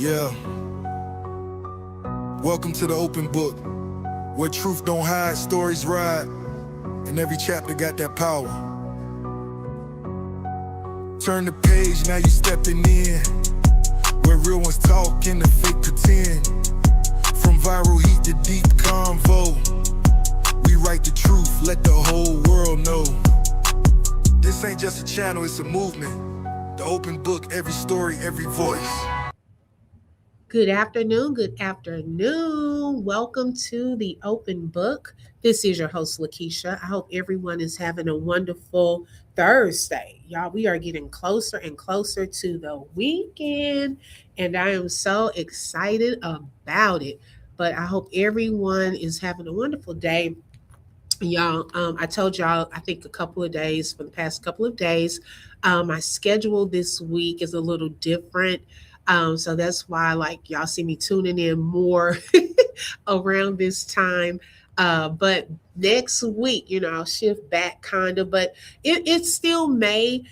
Yeah, welcome to the open book, where truth don't hide, stories ride, and every chapter got that power. Turn the page, now you stepping in, where real ones talk and the fake pretend. From viral heat to deep convo, we write the truth, let the whole world know. This ain't just a channel, it's a movement. The open book, every story, every voice. Good afternoon. Good afternoon. Welcome to the open book. This is your host, Lakeisha. I hope everyone is having a wonderful Thursday. Y'all, we are getting closer and closer to the weekend, and I am so excited about it. But I hope everyone is having a wonderful day. Y'all, I told y'all, I think a couple of days, for the past couple of days, my schedule this week is a little different. So that's why, like, y'all see me tuning in more around this time. But next week, I'll shift back kind of, but it still may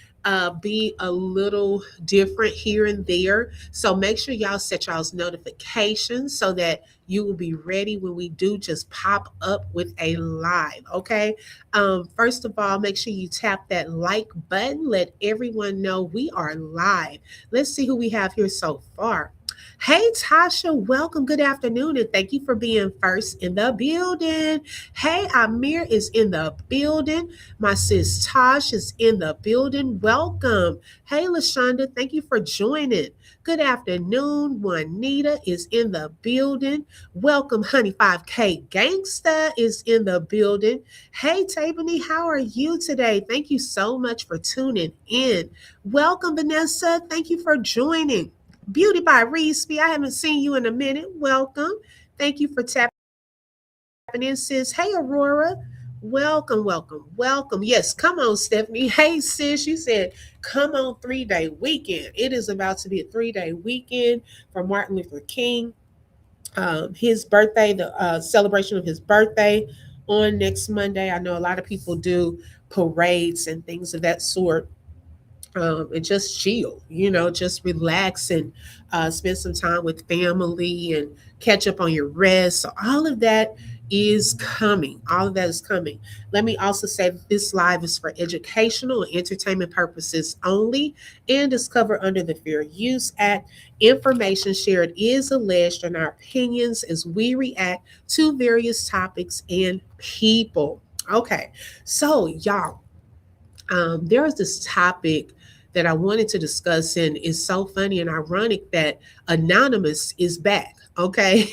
be a little different here and there. So make sure y'all set y'all's notifications so that you will be ready when we do just pop up with a live. Okay. First of all, make sure you tap that like button. Let everyone know we are live. Let's see who we have here so far. Hey, Tasha, welcome. Good afternoon, and thank you for being first in the building. Hey, Amir is in the building. My sis Tosh is in the building. Welcome. Hey, Lashonda, thank you for joining. Good afternoon. Juanita is in the building. Welcome, Honey 5K Gangsta is in the building. Hey, Tabany, how are you today? Thank you so much for tuning in. Welcome, Vanessa. Thank you for joining. Beauty by Reese. I haven't seen you in a minute. Welcome. Thank you for tapping in, sis. Hey, Aurora. Welcome, welcome, welcome. Yes, come on, Stephanie. Hey, sis. You said, come on, 3-day weekend. It is about to be a 3-day weekend for Martin Luther King. His birthday, the celebration of his birthday on next Monday. I know a lot of people do parades and things of that sort, and just chill, just relax and spend some time with family and catch up on your rest. So, all of that is coming. All of that is coming. Let me also say that this live is for educational and entertainment purposes only and is covered under the Fair Use Act. Information shared is alleged and our opinions as we react to various topics and people. Okay, so y'all, there is this topic that I wanted to discuss, and it's so funny and ironic that Anonymous is back. Okay.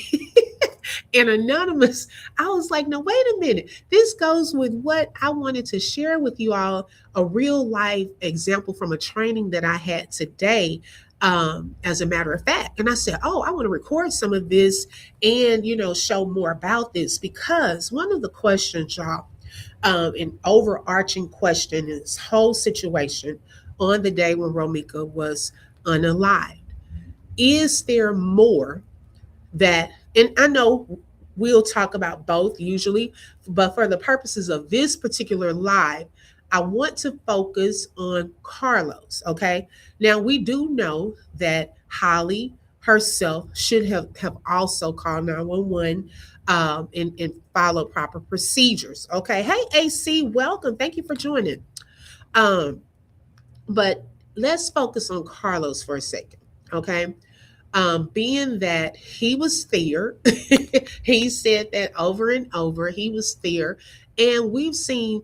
And Anonymous, I was like, no, wait a minute. This goes with what I wanted to share with you all, a real life example from a training that I had today. As a matter of fact, and I said, oh, I want to record some of this and show more about this, because one of the questions, y'all, an overarching question in this whole situation on the day when Romeca was unalived. Is there more that, and I know we'll talk about both usually, but for the purposes of this particular live, I want to focus on Carlos. Okay. Now, we do know that Holly herself should have also called 911, and follow proper procedures. Okay. Hey, AC, welcome. Thank you for joining. Um, but let's focus on Carlos for a second. Okay. Being that he was there, he said that over and over, he was there. And we've seen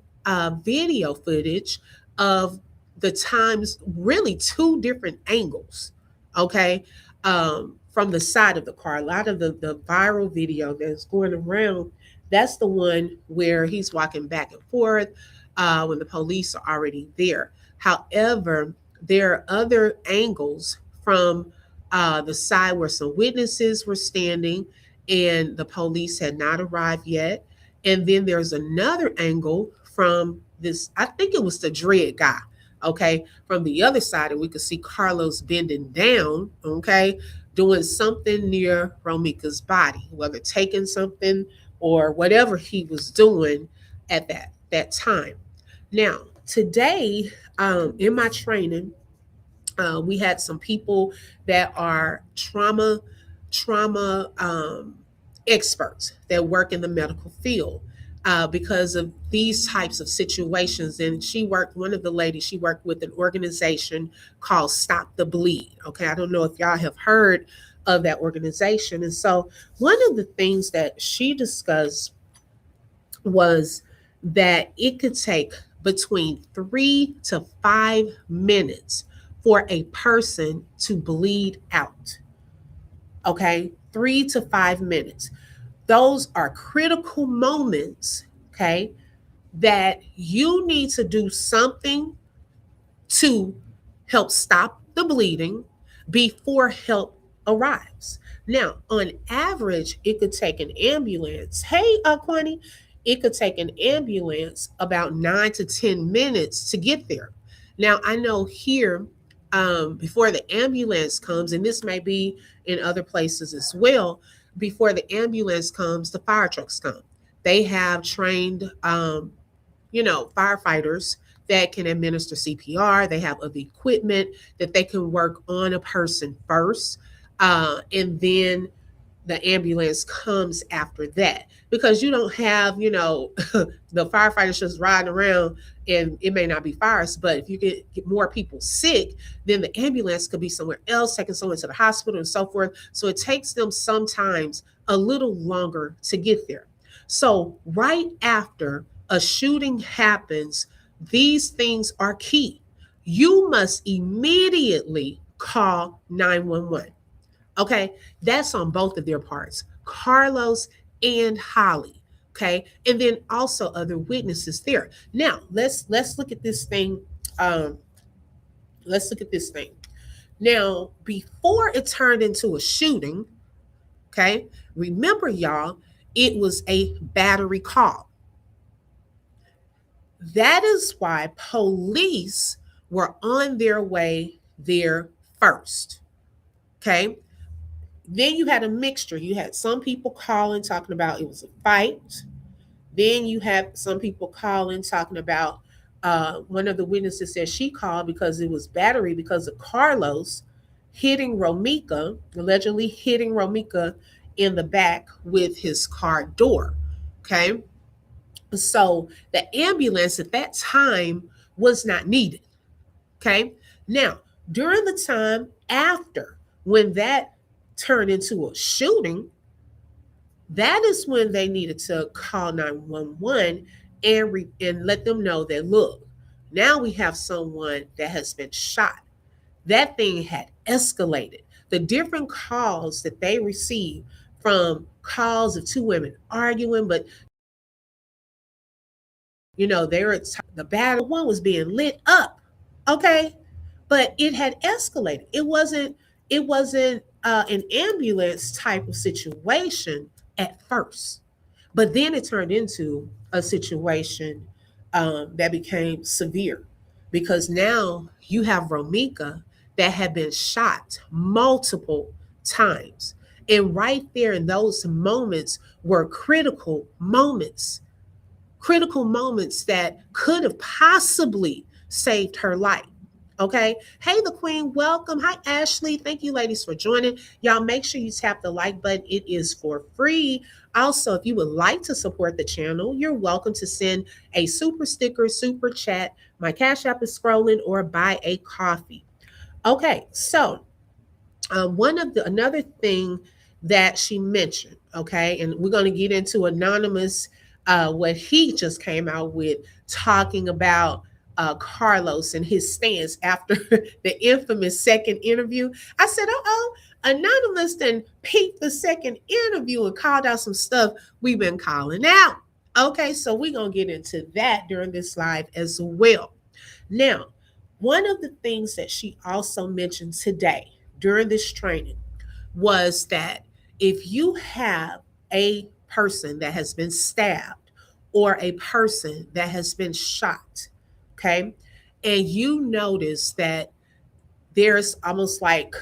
video footage of the times, really two different angles, okay, from the side of the car. A lot of the viral video that's going around, that's the one where he's walking back and forth when the police are already there. However, there are other angles from the side where some witnesses were standing and the police had not arrived yet. And then there's another angle from this, I think it was the dread guy, okay, from the other side. And we could see Carlos bending down, okay, doing something near Romeca's body, whether taking something or whatever he was doing at that time. Now, today, in my training, We had some people that are trauma experts that work in the medical field because of these types of situations. And one of the ladies, she worked with an organization called Stop the Bleed. Okay, I don't know if y'all have heard of that organization. And so one of the things that she discussed was that it could take between 3 to 5 minutes for a person to bleed out. Okay, 3 to 5 minutes. Those are critical moments, okay, that you need to do something to help stop the bleeding before help arrives. Now, on average, it could take an ambulance. Hey, Quani, it could take an ambulance about 9 to 10 minutes to get there. Now, I know here, before the ambulance comes, and this may be in other places as well, before the ambulance comes, the fire trucks come. They have trained firefighters that can administer CPR. They have other equipment that they can work on a person first. And then the ambulance comes after that. Because you don't have, the firefighters just riding around and it may not be fires, but if you get more people sick, then the ambulance could be somewhere else, taking someone to the hospital and so forth. So it takes them sometimes a little longer to get there. So right after a shooting happens, these things are key. You must immediately call 911. Okay, that's on both of their parts, Carlos and Holly. Okay, and then also other witnesses there. Now let's look at this thing. Um, let's look at this thing. Now, before it turned into a shooting, okay, remember y'all, it was a battery call. That is why police were on their way there first. Okay. Then you had a mixture. You had some people calling, talking about it was a fight. Then you had some people calling, talking about one of the witnesses said she called because it was battery because of Carlos hitting Romeca, allegedly hitting Romeca in the back with his car door. Okay. So the ambulance at that time was not needed. Okay. Now, during the time after, when that turned into a shooting, that is when they needed to call 911 and let them know that, look, now we have someone that has been shot. That thing had escalated. The different calls that they received from calls of two women arguing, but they were the battle. One was being lit up, okay, but it had escalated. It wasn't an ambulance type of situation at first, but then it turned into a situation that became severe because now you have Romeca that had been shot multiple times, and right there in those moments were critical moments that could have possibly saved her life. Okay. Hey, the queen, welcome. Hi, Ashley. Thank you, ladies, for joining. Y'all make sure you tap the like button. It is for free. Also, if you would like to support the channel, you're welcome to send a super sticker, super chat. My Cash App is scrolling, or buy a coffee. Okay. So another thing that she mentioned, okay, and we're going to get into Anonymous, what he just came out with, talking about Carlos and his stance after the infamous second interview. I said, Anonymous then peeped the second interview and called out some stuff we've been calling out. Okay, so we're going to get into that during this live as well. Now, one of the things that she also mentioned today during this training was that if you have a person that has been stabbed or a person that has been shot, okay, and you notice that there's almost like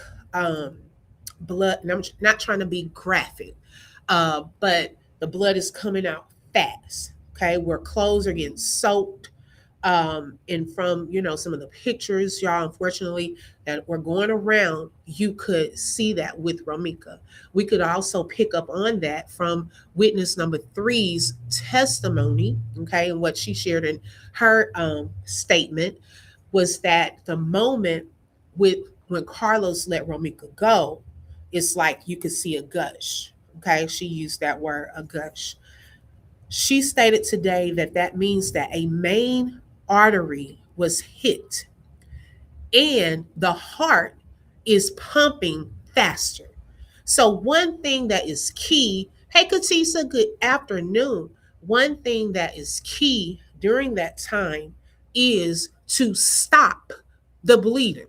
blood, and I'm not trying to be graphic, but the blood is coming out fast, okay, where clothes are getting soaked, And from some of the pictures, y'all, unfortunately, that were going around, you could see that with Romeca. We could also pick up on that from witness number three's testimony, okay, and what she shared in her statement was that the moment with when Carlos let Romeca go, it's like you could see a gush. Okay, she used that word, a gush. She stated today that that means that a main artery was hit and the heart is pumping faster. So, one thing that is key, hey, Katisa, good afternoon. One thing that is key during that time is to stop the bleeding,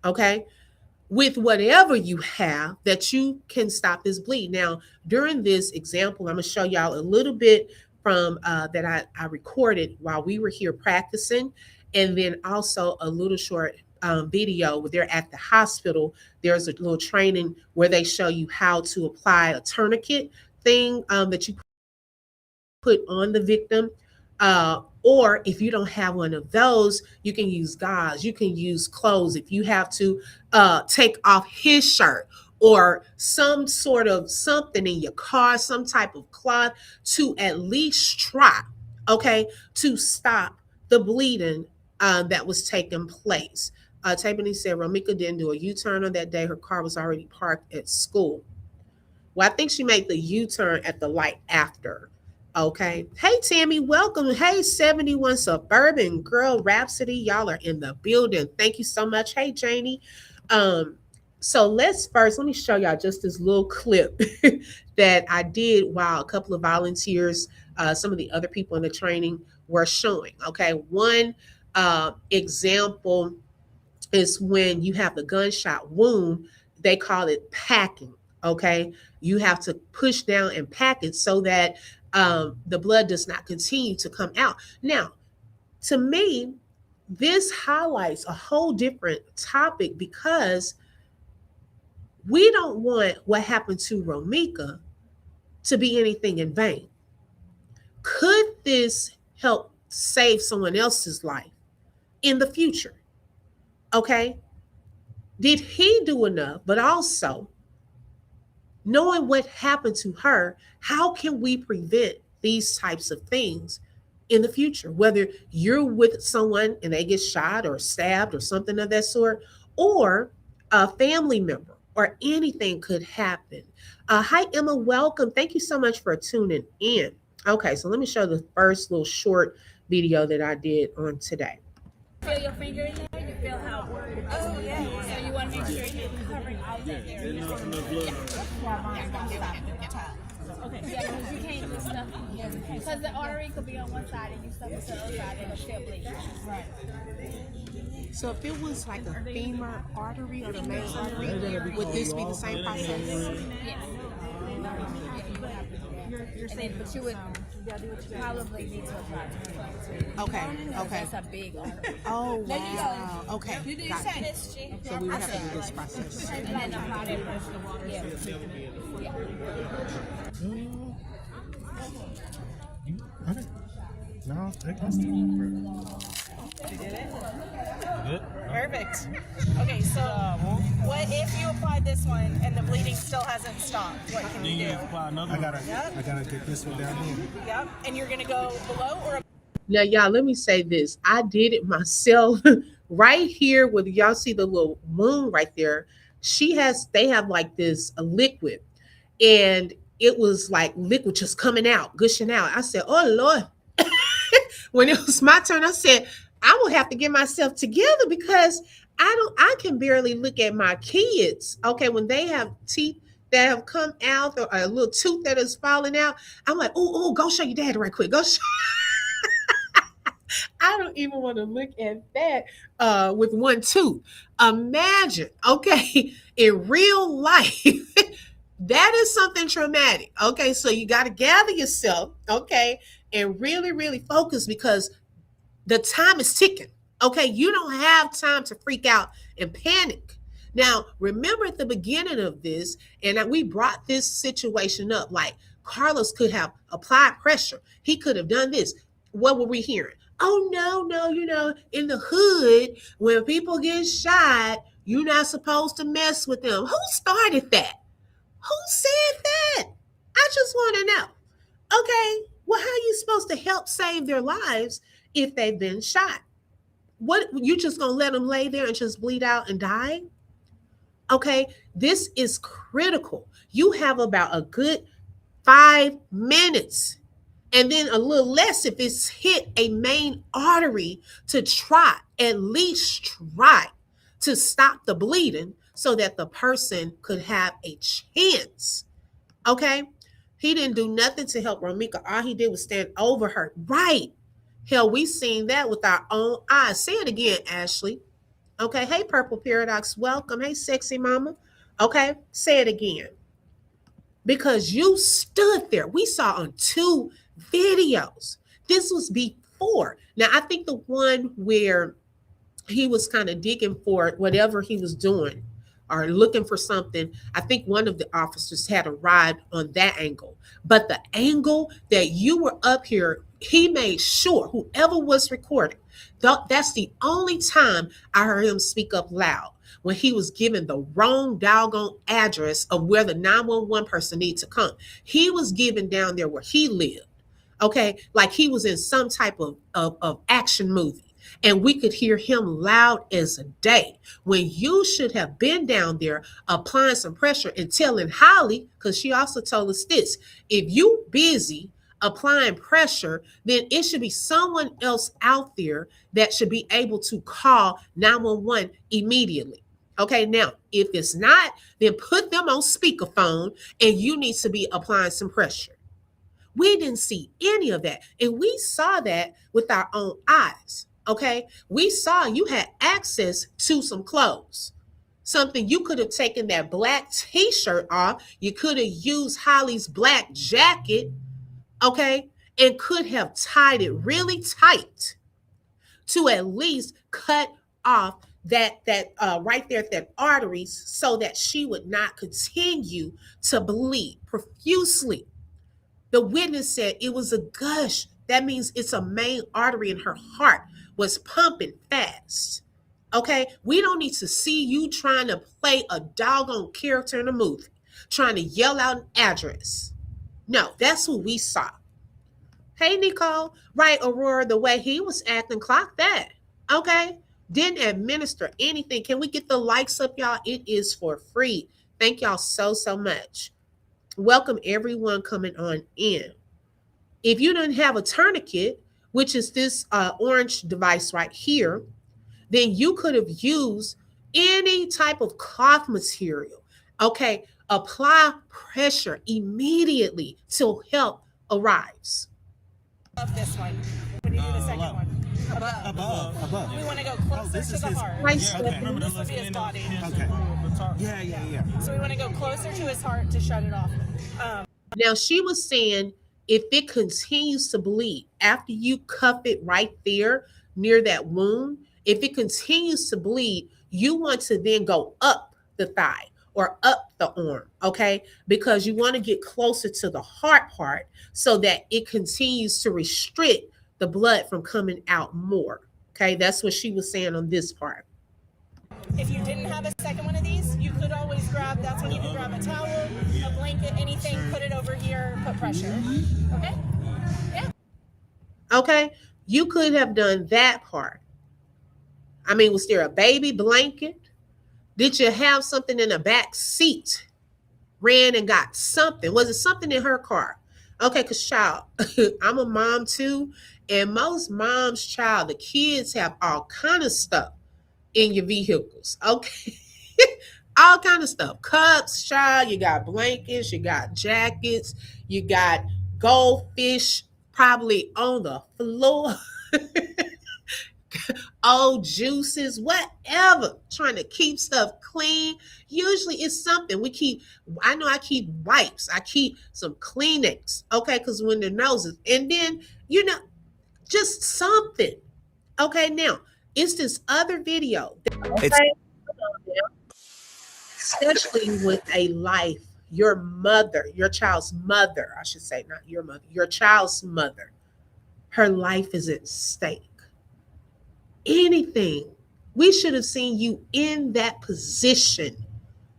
okay? With whatever you have that you can stop this bleed. Now, during this example, I'm going to show y'all a little bit from that I recorded while we were here practicing, and then also a little short video where they're at the hospital. There's a little training where they show you how to apply a tourniquet thing that you put on the victim. Or if you don't have one of those, you can use gauze, you can use clothes. If you have to take off his shirt or some sort of something in your car, some type of cloth to at least try, okay, to stop the bleeding that was taking place. Tapani said Romeca didn't do a U-turn on that day. Her car was already parked at school. Well, I think she made the U-turn at the light after. Okay. Hey, Tammy, welcome. Hey, 71 Suburban Girl Rhapsody. Y'all are in the building. Thank you so much. Hey, Janie. So let me show y'all just this little clip that I did while a couple of volunteers, some of the other people in the training were showing. Okay. One example is when you have the gunshot wound, they call it packing. Okay. You have to push down and pack it so that the blood does not continue to come out. Now, to me, this highlights a whole different topic because we don't want what happened to Romeca to be anything in vain. Could this help save someone else's life in the future? Okay. Did he do enough? But also, knowing what happened to her, how can we prevent these types of things in the future? Whether you're with someone and they get shot or stabbed or something of that sort, or a family member or anything could happen. Hi, Emma. Welcome. Thank you so much for tuning in. Okay, so let me show the first little short video that I did on today. Feel your finger in there. You feel how it works. Oh, yeah. So you want to make sure you're covering all of that area. Okay. Yeah, because you can't do stuff. Because the artery could be on one side and you stuff it to the other side and it'll still bleed. Right. So if it was like a femur artery or the main artery, would this be the same process? Yes. You're saying, but you would probably need to apply to Okay. That's a big artery. Oh, wow. Okay. You do Got it. So we would have to do this process. And then apply that pressure to water. Yeah. Okay. No, take it. You did it? Good. Perfect. Okay, so what if you applied this one and the bleeding still hasn't stopped? What can you do? I gotta get this one down here. Yep. And you're gonna go below or Now, y'all, let me say this. I did it myself right here where y'all see the little wound right there. They have like this a liquid, and it was like liquid just coming out, gushing out. I said, oh Lord. When it was my turn, I said, I will have to get myself together because I can barely look at my kids. Okay, when they have teeth that have come out or a little tooth that is falling out, I'm like, oh, go show your dad right quick. Go show. I don't even want to look at that with one tooth. Imagine, okay, in real life, that is something traumatic. Okay, so you got to gather yourself, okay, and really, really focus because the time is ticking. Okay, you don't have time to freak out and panic. Now, remember at the beginning of this, and we brought this situation up, like Carlos could have applied pressure. He could have done this. What were we hearing? Oh no, in the hood, when people get shot, you're not supposed to mess with them. Who started that? Who said that? I just want to know. Okay, well, how are you supposed to help save their lives if they've been shot? What, you just gonna let them lay there and just bleed out and die? Okay, this is critical. You have about a good 5 minutes, and then a little less if it's hit a main artery, to try, at least try to stop the bleeding so that the person could have a chance. Okay, he didn't do nothing to help Romeca. All he did was stand over her. Right. Hell, we seen that with our own eyes. Say it again, Ashley. Okay. Hey, Purple Paradox. Welcome. Hey, sexy mama. Okay. Say it again. Because you stood there. We saw on 2 videos. This was before. Now, I think the one where he was kind of digging for whatever he was doing or looking for something, I think one of the officers had arrived on that angle. But the angle that you were up here, he made sure, whoever was recording, that's the only time I heard him speak up loud, when he was given the wrong doggone address of where the 911 person needs to come. He was given down there where he lived. Okay, like he was in some type of action movie. And we could hear him loud as a day, when you should have been down there applying some pressure and telling Holly, because she also told us this: if you busy applying pressure, then it should be someone else out there that should be able to call 911 immediately. Okay, now, if it's not, then put them on speakerphone and you need to be applying some pressure. We didn't see any of that. And we saw that with our own eyes. Okay. We saw you had access to some clothes, something you could have taken that black t-shirt off. You could have used Holly's black jacket. Okay. And could have tied it really tight to at least cut off that right there at that arteries, so that she would not continue to bleed profusely. The witness said it was a gush. That means it's a main artery in her heart was pumping fast. Okay, we don't need to see you trying to play a doggone character in a movie, trying to yell out an address. No, that's what we saw. Hey, Nicole. Right, Aurora, the way he was acting, clock that. Okay, didn't administer anything. Can we get the likes up, y'all? It is for free. Thank y'all so much. Welcome everyone coming on in. If you didn't have a tourniquet, which is this orange device right here, then you could have used any type of cloth material. Okay, apply pressure immediately till help arrives. Above this one. When you do the second one. Above. We want to go closer to the heart. Right, Okay. This would be his body. Okay. Yeah. So we want to go closer to his heart to shut it off. Now, she was saying if it continues to bleed after you cuff it right there near that wound, if it continues to bleed, you want to then go up the thigh or up the arm, okay? Because you want to get closer to the heart part so that it continues to restrict the blood from coming out more, okay? That's what she was saying on this part. If you didn't have a second one of these, you could always grab, that's when you can grab a towel, a blanket, anything, put it over here, put pressure. Okay? Yeah. Okay? You could have done that part. I mean, was there a baby blanket? Did you have something in the back seat? Ran and got something. Was it something in her car? Okay, because child, I'm a mom too. And most moms, child, the kids have all kind of stuff in your vehicles. Okay. All kind of stuff. Cups, child, you got blankets, you got jackets, you got goldfish probably on the floor. Old juices, whatever, trying to keep stuff clean. Usually it's something we keep. I know I keep wipes. I keep some Kleenex, okay, because when the noses, and then, just something. Okay, now, it's this other video. Okay? Especially with a life, your mother, your child's mother, I should say, not your mother, your child's mother, her life is at stake. anything. We should have seen you in that position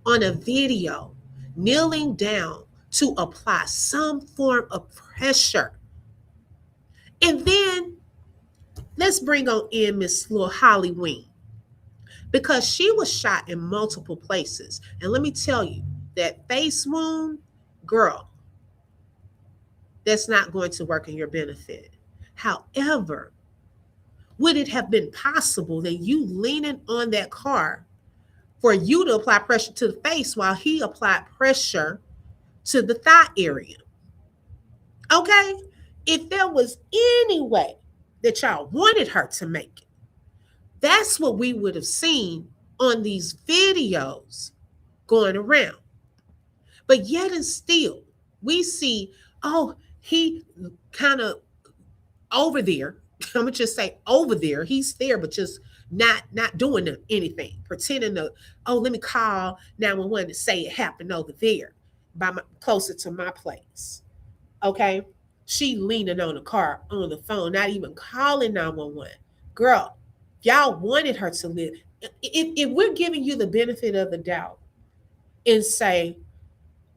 on a video, kneeling down to apply some form of pressure. And then let's bring on in Miss Little Holly Wing, because she was shot in multiple places. And let me tell you, that face wound, girl, that's not going to work in your benefit. However, would it have been possible that you leaning on that car for you to apply pressure to the face while he applied pressure to the thigh area? Okay? If there was any way that y'all wanted her to make it, that's what we would have seen on these videos going around. But yet and still, we see, oh, he kind of over there. I'm gonna just say over there. He's there, but just not doing anything, pretending to, oh, let me call 911 to say it happened over there, closer to my place. Okay, she leaning on the car on the phone, not even calling 911. Girl, y'all wanted her to live. If we're giving you the benefit of the doubt and say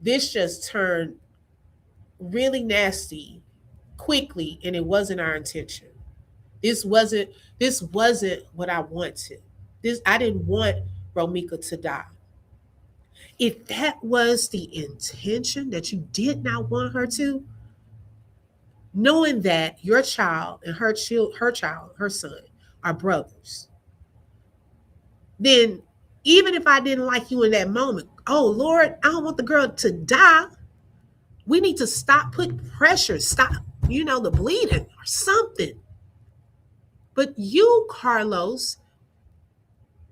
this just turned really nasty quickly and it wasn't our intention. This wasn't what I wanted. I didn't want Romeca to die. If that was the intention, that you did not want her to, knowing that your child and her son are brothers, then even if I didn't like you in that moment, oh Lord, I don't want the girl to die. We need to stop putting pressure, stop, the bleeding or something. But you, Carlos,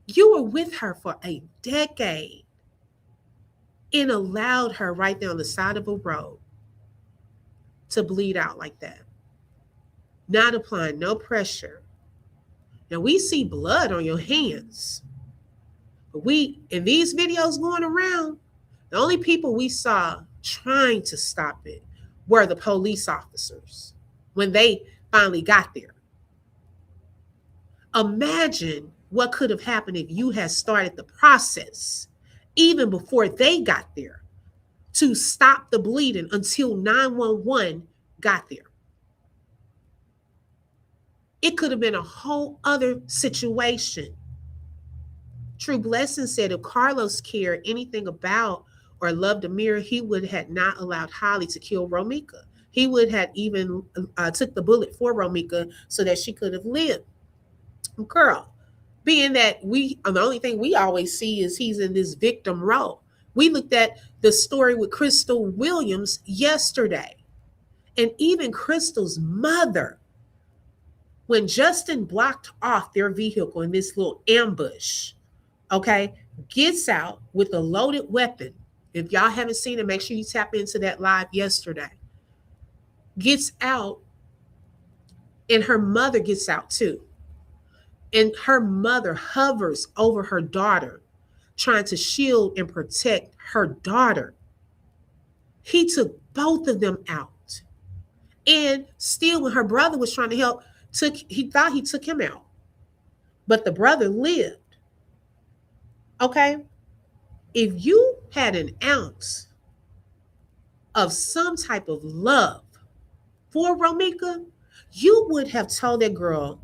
you were with her for a decade and allowed her right there on the side of a road to bleed out like that, not applying no pressure. Now we see blood on your hands, but in these videos going around, the only people we saw trying to stop it were the police officers when they finally got there. Imagine what could have happened if you had started the process even before they got there to stop the bleeding until 911 got there. It could have been a whole other situation. True Blessing said if Carlos cared anything about or loved Amir, he would have not allowed Holly to kill Romeca. He would have even took the bullet for Romeca so that she could have lived. Girl, being that the only thing we always see is he's in this victim role. We looked at the story with Crystal Williams yesterday. And even Crystal's mother, when Justin blocked off their vehicle in this little ambush, okay, gets out with a loaded weapon. If y'all haven't seen it, make sure you tap into that live yesterday. Gets out, and her mother gets out too. And her mother hovers over her daughter, trying to shield and protect her daughter. He took both of them out. And still, when her brother was trying to help, he thought he took him out. But the brother lived. Okay? If you had an ounce of some type of love for Romeca, you would have told that girl,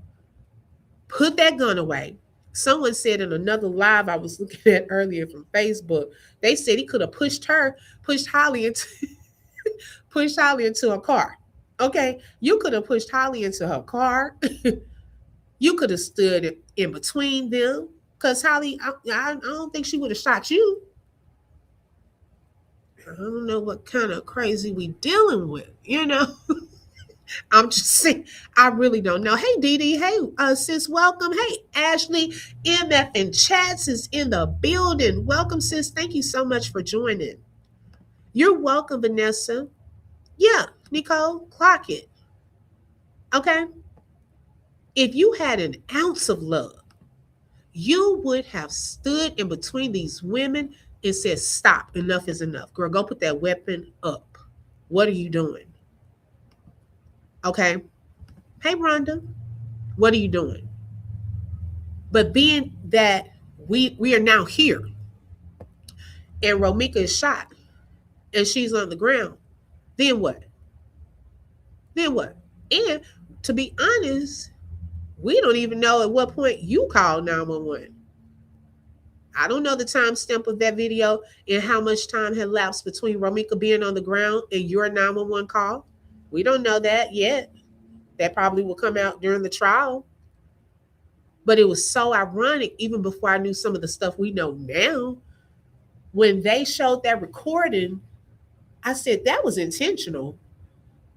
put that gun away. Someone said in another live I was looking at earlier from Facebook, they said he could have pushed Holly into a car. Okay, you could have pushed Holly into her car. You could have stood in between them, because Holly, I don't think she would have shot you. I don't know what kind of crazy we dealing with, I'm just saying, I really don't know. Hey, Dee Dee. Hey, sis, welcome. Hey, Ashley. MF and Chats is in the building. Welcome, sis. Thank you so much for joining. You're welcome, Vanessa. Yeah, Nicole, clock it. Okay? If you had an ounce of love, you would have stood in between these women and said, stop, enough is enough. Girl, go put that weapon up. What are you doing? Okay. Hey, Rhonda, what are you doing? But being that we are now here and Romeca is shot and she's on the ground, then what? Then what? And to be honest, we don't even know at what point you called 911. I don't know the timestamp of that video and how much time had lapsed between Romeca being on the ground and your 911 call. We don't know that yet. That probably will come out during the trial. But it was so ironic, even before I knew some of the stuff we know now, when they showed that recording, I said that was intentional.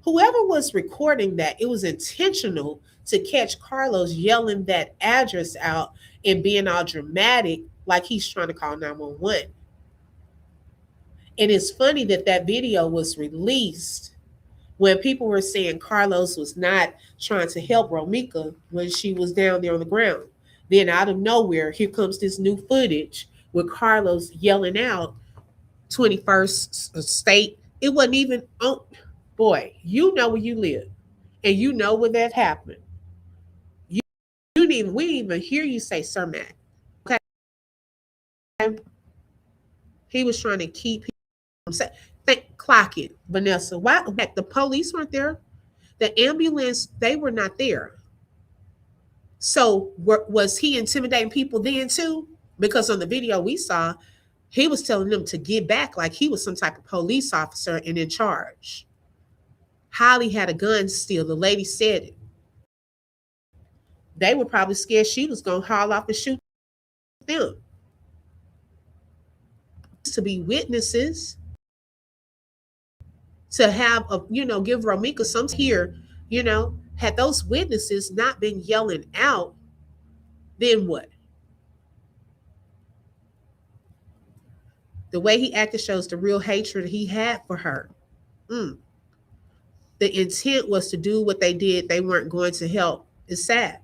Whoever was recording that, it was intentional to catch Carlos yelling that address out and being all dramatic like he's trying to call 911. And it's funny that that video was released when people were saying Carlos was not trying to help Romeca when she was down there on the ground. Then out of nowhere, here comes this new footage with Carlos yelling out 21st state. It wasn't even on. Boy, you know where you live and you know where that happened. We didn't even hear you say Sir Matt. Okay. He was trying to keep him safe. Clock it, Vanessa. Why? The police weren't there. The ambulance, they were not there. So was he intimidating people then too? Because on the video we saw, he was telling them to get back like he was some type of police officer and in charge. Holly had a gun still. The lady said it. They were probably scared she was going to haul off and shoot them. To be witnesses, to have give Romeca some here, had those witnesses not been yelling out, then what? The way he acted shows the real hatred he had for her. The intent was to do what they did. They weren't going to help. It's sad.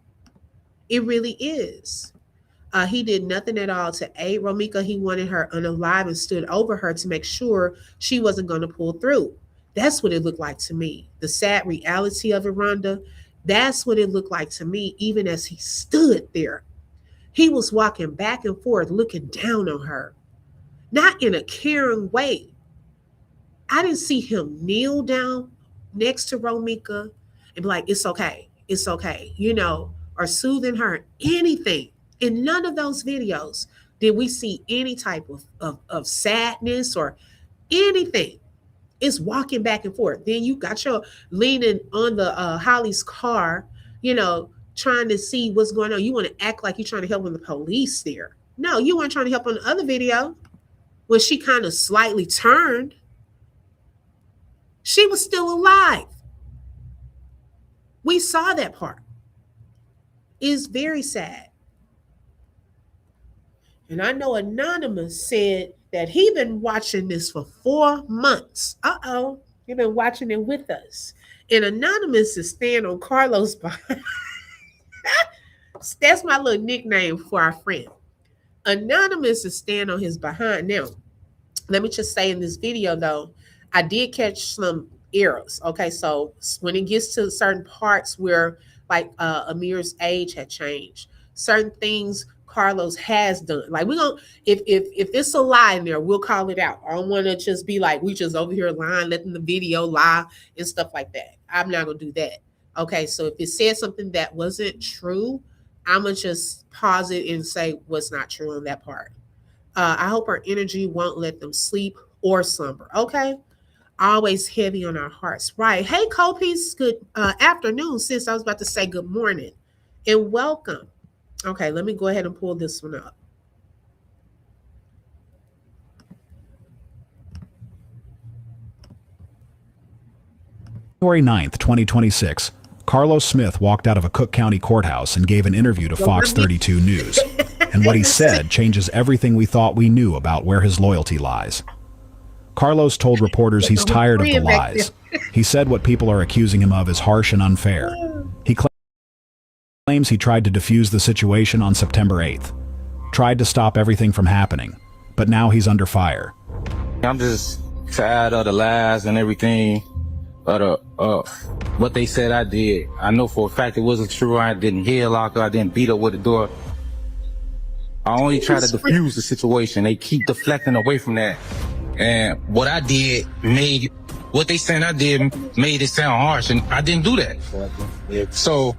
It really is. He did nothing at all to aid Romeca. He wanted her unalive and stood over her to make sure she wasn't going to pull through. That's what it looked like to me. The sad reality of it, Rhonda, that's what it looked like to me, even as he stood there. He was walking back and forth, looking down on her, not in a caring way. I didn't see him kneel down next to Romeca and be like, it's okay, or soothing her, anything. In none of those videos did we see any type of sadness or anything. It's walking back and forth. Then you got your leaning on the Holly's car, trying to see what's going on. You want to act like you're trying to help when the police there. No, you weren't trying to help on the other video when she kind of slightly turned. She was still alive. We saw that part. It's very sad. And I know Anonymous said that he been watching this for 4 months. He been watching it with us. And Anonymous is staying on Carlos' behind. That's my little nickname for our friend. Anonymous is staying on his behind. Now, let me just say in this video, though, I did catch some errors. Okay, so when it gets to certain parts where, like, Amir's age had changed, certain things Carlos has done. Like, we're gonna, if it's a lie in there, we'll call it out. I don't want to just be like, we just over here lying, letting the video lie and stuff like that. I'm not gonna do that. Okay, so if it said something that wasn't true, I'm gonna just pause it and say what's not true on that part. I hope our energy won't let them sleep or slumber. Okay, always heavy on our hearts. Right. Hey, Copies, good afternoon, sis. I was about to say good morning and welcome. Okay, let me go ahead and pull this one up. January 9th, 2026, Carlos Smith walked out of a Cook County courthouse and gave an interview to Fox 32 News. And what he said changes everything we thought we knew about where his loyalty lies. Carlos told reporters he's tired of the lies. He said what people are accusing him of is harsh and unfair. He claims he tried to defuse the situation on September 8th, tried to stop everything from happening, but now he's under fire. I'm just tired of the lies and everything, but what they said I did. I know for a fact it wasn't true. I didn't hear lock her, I didn't beat her with the door. I only try to diffuse the situation. They keep deflecting away from that. And what I did what they saying I did made it sound harsh, and I didn't do that. So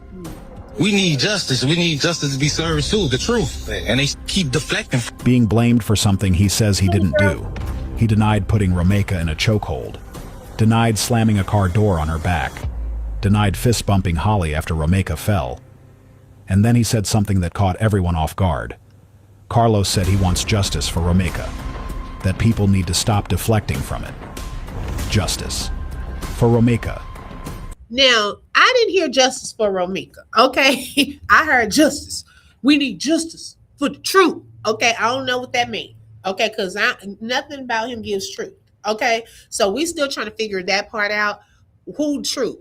we need justice. We need justice to be served too, the truth. And they keep deflecting. Being blamed for something he says he didn't do. He denied putting Romeca in a chokehold. Denied slamming a car door on her back. Denied fist-bumping Holly after Romeca fell. And then he said something that caught everyone off guard. Carlos said he wants justice for Romeca. That people need to stop deflecting from it. Justice for Romeca. Now, I didn't hear justice for Romeca, okay? I heard justice. We need justice for the truth, okay? I don't know what that means, okay? Because nothing about him gives truth, okay? So we still trying to figure that part out. Who truth?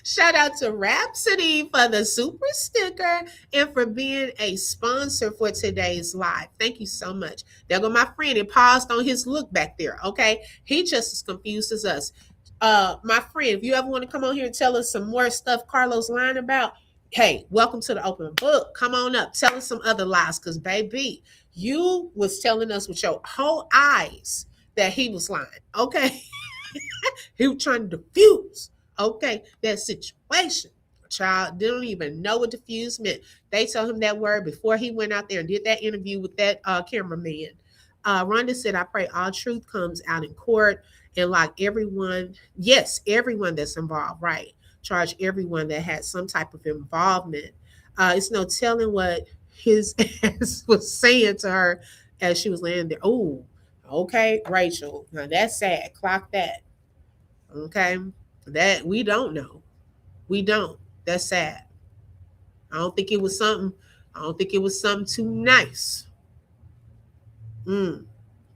Shout out to Rhapsody for the super sticker and for being a sponsor for today's live. Thank you so much. There go my friend. It paused on his look back there, okay? He just as confused as us. My friend, if you ever want to come on here and tell us some more stuff Carlos lying about, hey, welcome to the open book. Come on up. Tell us some other lies, because, baby, you was telling us with your whole eyes that he was lying, okay? He was trying to diffuse, okay, that situation. Child, they don't even know what diffuse meant. They told him that word before he went out there and did that interview with that cameraman. Rhonda said, I pray all truth comes out in court and like everyone, yes, everyone that's involved, right? Charge everyone that had some type of involvement. It's no telling what his ass was saying to her as she was laying there. Oh, okay, Rachel. Now that's sad. Clock that. Okay. That we don't know. We don't. That's sad. I don't think it was something too nice.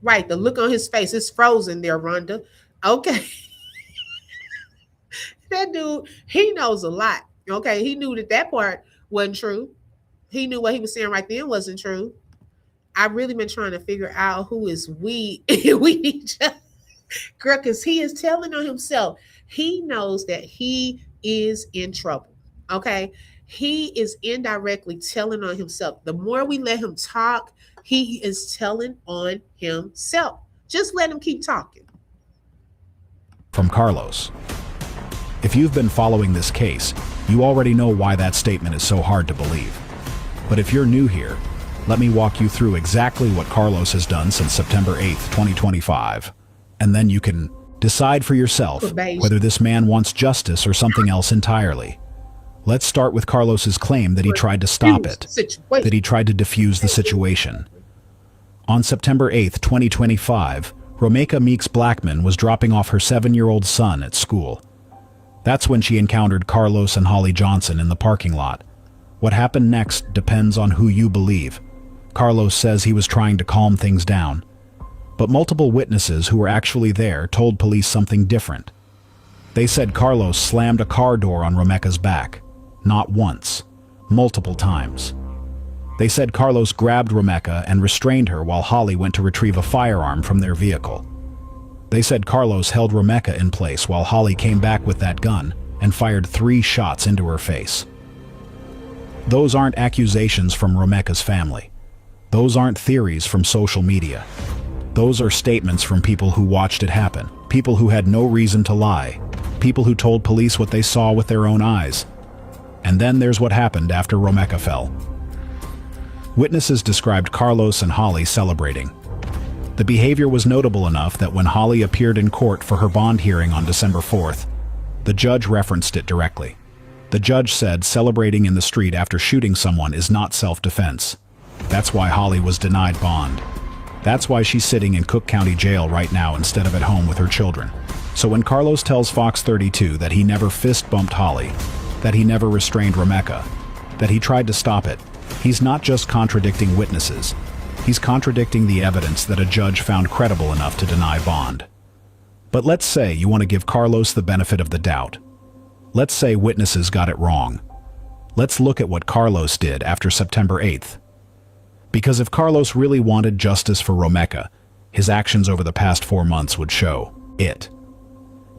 Right. The look on his face is frozen there, Rhonda. Okay. That dude, he knows a lot. Okay. He knew that part wasn't true. He knew what he was saying right then wasn't true. I've really been trying to figure out who is we. We need to, girl, because he is telling on himself. He knows that he is in trouble. Okay. He is indirectly telling on himself. The more we let him talk, he is telling on himself. Just let him keep talking. From Carlos. If you've been following this case, you already know why that statement is so hard to believe. But if you're new here, let me walk you through exactly what Carlos has done since September 8th, 2025. And then you can decide for yourself whether this man wants justice or something else entirely. Let's start with Carlos's claim that he tried to stop it, that he tried to defuse the situation. On September 8th, 2025, Romeca Meeks Blackman was dropping off her 7-year-old son at school. That's when she encountered Carlos and Holly Johnson in the parking lot. What happened next depends on who you believe. Carlos says he was trying to calm things down. But multiple witnesses who were actually there told police something different. They said Carlos slammed a car door on Romeca's back. Not once, multiple times. They said Carlos grabbed Romeca and restrained her while Holly went to retrieve a firearm from their vehicle. They said Carlos held Romeca in place while Holly came back with that gun and fired 3 shots into her face. Those aren't accusations from Romeca's family. Those aren't theories from social media. Those are statements from people who watched it happen, people who had no reason to lie, people who told police what they saw with their own eyes. And then there's what happened after Romeca fell. Witnesses described Carlos and Holly celebrating. The behavior was notable enough that when Holly appeared in court for her bond hearing on December 4th, the judge referenced it directly. The judge said celebrating in the street after shooting someone is not self-defense. That's why Holly was denied bond. That's why she's sitting in Cook County Jail right now instead of at home with her children. So when Carlos tells Fox 32 that he never fist-bumped Holly, that he never restrained Romeca, that he tried to stop it, he's not just contradicting witnesses. He's contradicting the evidence that a judge found credible enough to deny bond. But let's say you want to give Carlos the benefit of the doubt. Let's say witnesses got it wrong. Let's look at what Carlos did after September 8th. Because if Carlos really wanted justice for Romeca, his actions over the past 4 months would show it.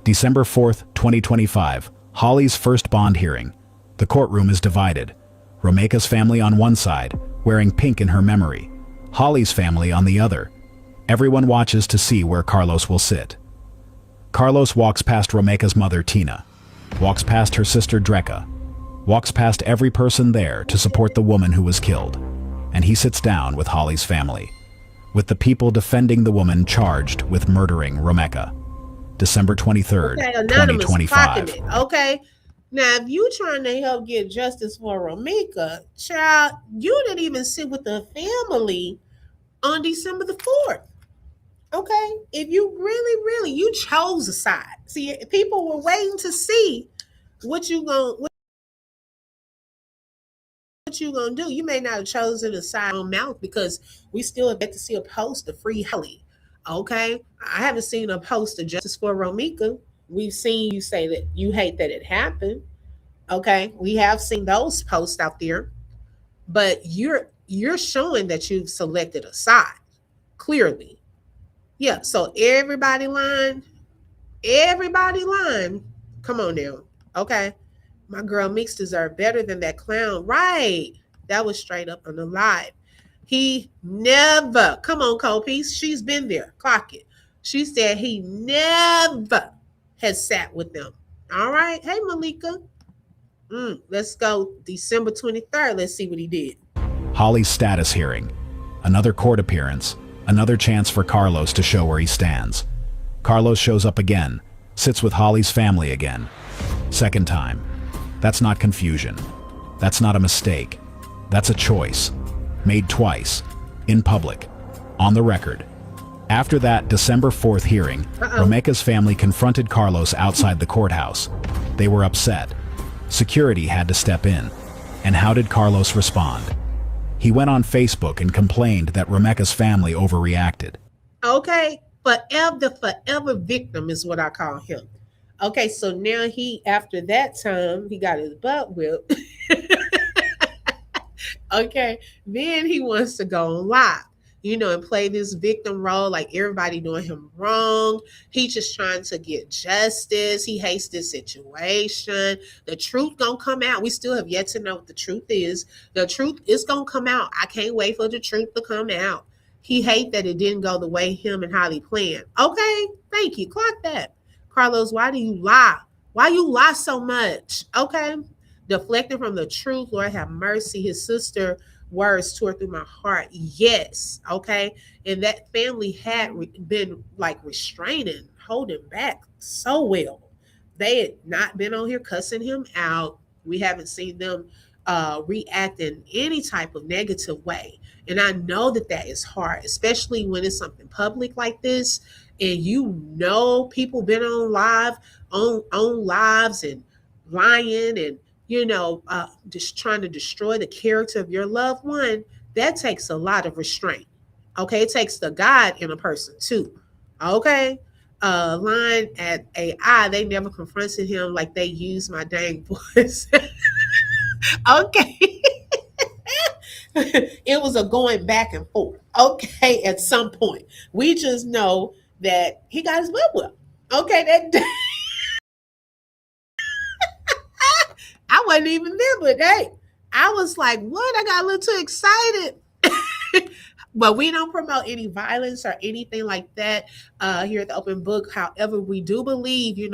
December 4th, 2025, Holly's first bond hearing. The courtroom is divided. Romeca's family on one side, wearing pink in her memory. Holly's family on the other. Everyone watches to see where Carlos will sit. Carlos walks past Romeca's mother, Tina, walks past her sister, Dreca, walks past every person there to support the woman who was killed, and he sits down with Holly's family, with the people defending the woman charged with murdering Romeca. December 23rd, Okay, Anonymous 2025. clocking it. Okay. Now, if you trying to help get justice for Romeca, child, you didn't even sit with the family on December the 4th. Okay? If you really, you chose a side. See, people were waiting to see what you gonna do. You may not have chosen a side on mouth because we still have yet to see a post of free Holly. Okay? I haven't seen a post of justice for Romeca. We've seen you say that you hate that it happened. Okay, we have seen those posts out there, but you're showing that you've selected a side clearly. Yeah, so everybody lying. Come on now. Okay, my girl Meeks deserve better than that clown. Right, that was straight up on the live. He never, come on, Copies, she's been there. Clock it. She said he never has sat with them. All right. Hey, Malika. Let's go December 23rd. Let's see what he did. Holly's status hearing. Another court appearance. Another chance for Carlos to show where he stands. Carlos shows up again. Sits with Holly's family again. Second time. That's not confusion. That's not a mistake. That's a choice. Made twice. In public. On the record. After that December 4th hearing, Romeca's family confronted Carlos outside the courthouse. They were upset. Security had to step in. And how did Carlos respond? He went on Facebook and complained that Romeca's family overreacted. Okay, the forever victim is what I call him. Okay, so now after that time, he got his butt whipped. Okay, then he wants to go live, and play this victim role like everybody doing him wrong. He's just trying to get justice. He hates this situation. The truth gonna come out. We still have yet to know what the truth is. The truth is gonna come out. I can't wait for the truth to come out. He hate that it didn't go the way him and Holly planned. Okay, thank you. Clock that. Carlos, why do you lie? Why you lie so much? Okay, deflecting from the truth. Lord have mercy. His sister words tore through my heart. Yes. Okay. And that family had been like restraining, holding back so well. They had not been on here cussing him out. We haven't seen them react in any type of negative way. And I know that is hard, especially when it's something public like this. And people been on lives and lying and just trying to destroy the character of your loved one. That takes a lot of restraint. Okay, it takes the God in a person too. Okay, lying at AI, they never confronted him like they used my dang voice. Okay, it was a going back and forth. Okay, at some point, we just know that he got his butt whipped. Okay, that. I wasn't even there, but hey, I was like, what? I got a little too excited. But we don't promote any violence or anything like that here at the Open Book. However, we do believe, you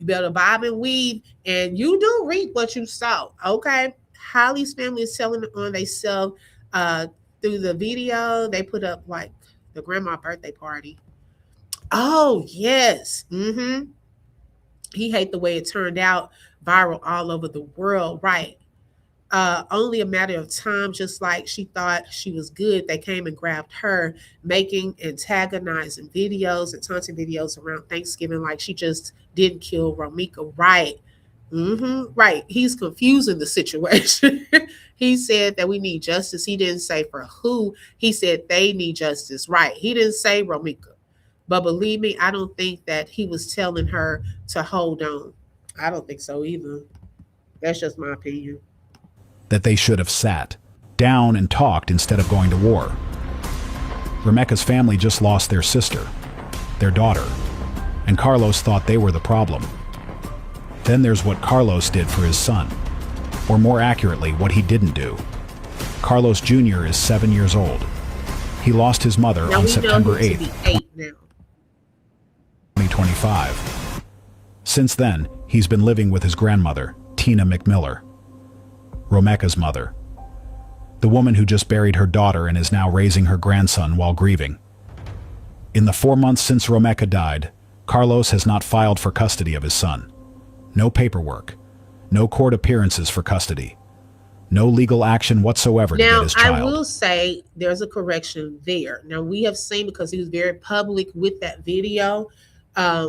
better bob and weave, and you do reap what you sow. Okay. Holly's family is selling on themselves through the video. They put up like the grandma birthday party. Oh, yes. He hate the way it turned out. Viral all over the world, right? Only a matter of time, just like she thought she was good, they came and grabbed her, making antagonizing videos and taunting videos around Thanksgiving like she just didn't kill Romeca, right? Right. He's confusing the situation. He said that we need justice. He didn't say for who. He said they need justice, right? He didn't say Romeca. But believe me, I don't think that he was telling her to hold on. I don't think so either. That's just my opinion. That they should have sat down and talked instead of going to war. Romeca's family just lost their sister, their daughter, and Carlos thought they were the problem. Then there's what Carlos did for his son, or more accurately, what he didn't do. Carlos Jr. is 7 years old. He lost his mother Now on we September know him to 8th, be 8 now. 2025. Since then, he's been living with his grandmother, Tina McMiller, Romeca's mother, the woman who just buried her daughter and is now raising her grandson while grieving. In the 4 months since Romeca died, Carlos has not filed for custody of his son. No paperwork, no court appearances for custody, no legal action whatsoever to get Now, his I child. will say there's a correction there. Now, we have seen, because he was very public with that video,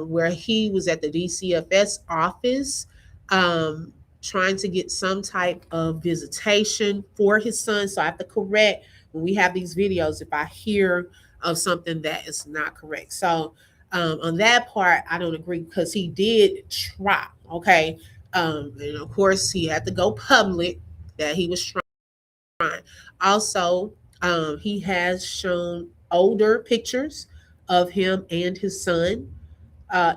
where he was at the DCFS office trying to get some type of visitation for his son. So I have to correct when we have these videos if I hear of something that is not correct. So on that part, I don't agree, because he did try. Okay. And of course, he had to go public that he was trying. Also, he has shown older pictures of him and his son.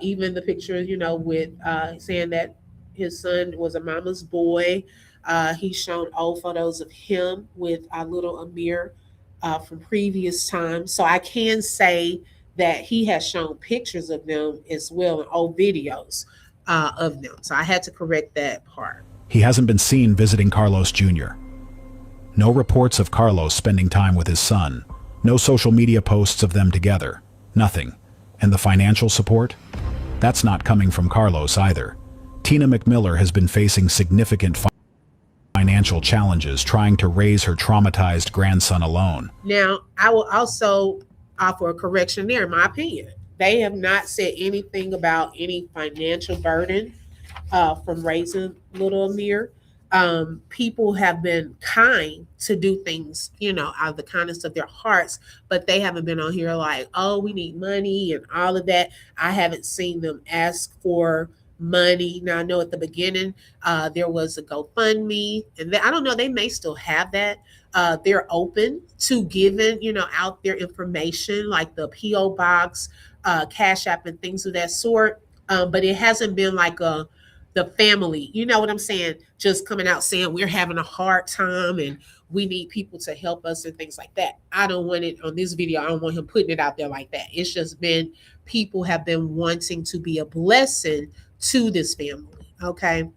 Even the picture, with saying that his son was a mama's boy. He's shown old photos of him with little Amir from previous times. So I can say that he has shown pictures of them as well, and old videos of them. So I had to correct that part. He hasn't been seen visiting Carlos Jr. No reports of Carlos spending time with his son. No social media posts of them together. Nothing. And the financial support? That's not coming from Carlos either. Tina McMiller has been facing significant financial challenges trying to raise her traumatized grandson alone. Now, I will also offer a correction there, in my opinion. They have not said anything about any financial burden from raising little Amir. People have been kind to do things, out of the kindness of their hearts, but they haven't been on here like, oh, we need money and all of that. I haven't seen them ask for money. Now, I know at the beginning there was a GoFundMe, and I don't know, they may still have that. They're open to giving, out their information, like the P.O. Box, Cashapp, and things of that sort. But it hasn't been like the family, you know what I'm saying, just coming out saying we're having a hard time and we need people to help us and things like that. I don't want it on this video. I don't want him putting it out there like that. It's just been, people have been wanting to be a blessing to this family. Okay.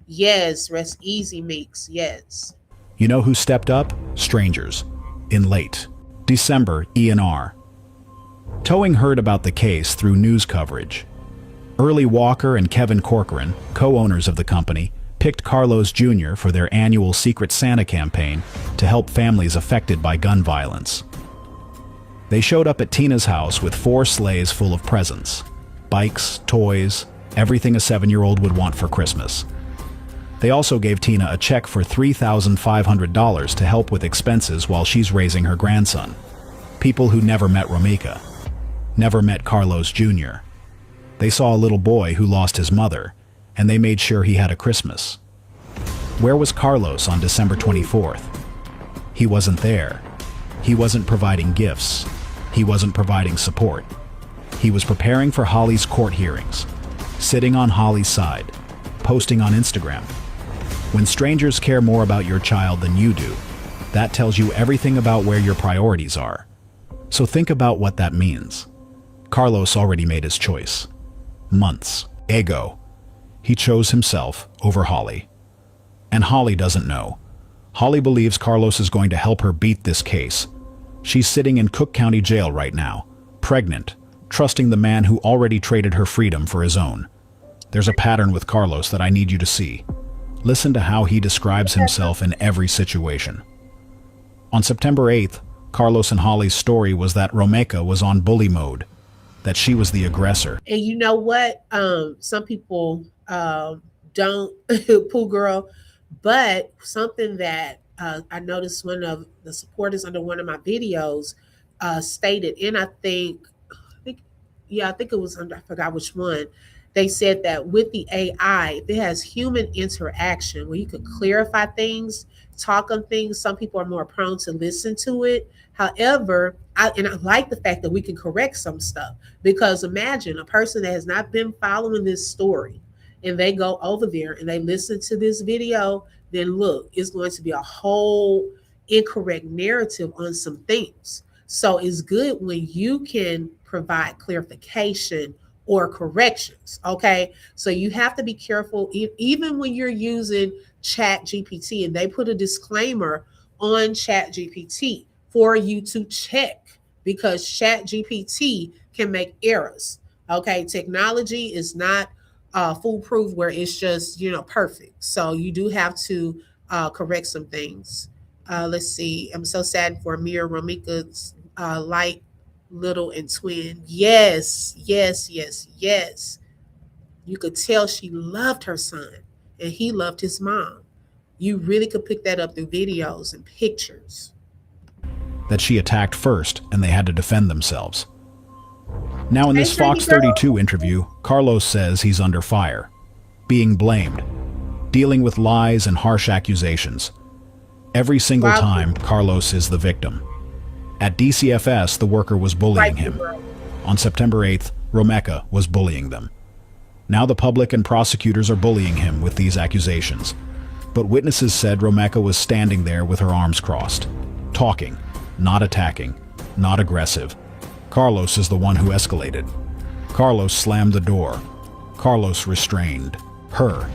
Yes. Rest easy, Meeks. Yes. You know who stepped up? Strangers. In late December, E&R. Towing heard about the case through news coverage. Early Walker and Kevin Corcoran, co-owners of the company, picked Carlos Jr. for their annual Secret Santa campaign to help families affected by gun violence. They showed up at Tina's house with 4 sleighs full of presents. Bikes, toys, everything a 7-year-old would want for Christmas. They also gave Tina a check for $3,500 to help with expenses while she's raising her grandson. People who never met Romeca, never met Carlos Jr. They saw a little boy who lost his mother, and they made sure he had a Christmas. Where was Carlos on December 24th? He wasn't there. He wasn't providing gifts. He wasn't providing support. He was preparing for Holly's court hearings, sitting on Holly's side, posting on Instagram. When strangers care more about your child than you do, that tells you everything about where your priorities are. So think about what that means. Carlos already made his choice. Months ago, he chose himself over Holly. And Holly doesn't know. Holly believes Carlos is going to help her beat this case. She's sitting in Cook County Jail right now, pregnant, trusting the man who already traded her freedom for his own. There's a pattern with Carlos that I need you to see. Listen to how he describes himself in every situation. On September 8th, Carlos and Holly's story was that Romeca was on bully mode, that she was the aggressor. And you know what? Some people don't, Pooh Girl, but something that I noticed one of the supporters under one of my videos stated, and I think it was under, I forgot which one. They said that with the AI, if it has human interaction where you could clarify things, talk on things, some people are more prone to listen to it. However, I like the fact that we can correct some stuff, because imagine a person that has not been following this story and they go over there and they listen to this video, then look, it's going to be a whole incorrect narrative on some things. So it's good when you can provide clarification or corrections. Okay. So you have to be careful, even when you're using Chat GPT, and they put a disclaimer on Chat GPT for you to check, because Chat GPT can make errors. Okay. Technology is not foolproof where it's just, perfect. So you do have to correct some things. Let's see. I'm so sad for Amir Romeca's light, little, and twin. Yes, yes, yes, yes. You could tell she loved her son and he loved his mom. You really could pick that up through videos and pictures. That she attacked first and they had to defend themselves. Now in Hey, this Fox Shiny girl. 32 interview, Carlos says he's under fire, being blamed, dealing with lies and harsh accusations. Every single Wow. time, Carlos is the victim. At DCFS, the worker was bullying Right, him. girl. On September 8th, Romeca was bullying them. Now the public and prosecutors are bullying him with these accusations. But witnesses said Romeca was standing there with her arms crossed, talking, not attacking, not aggressive. Carlos is the one who escalated. Carlos slammed the door. Carlos restrained her.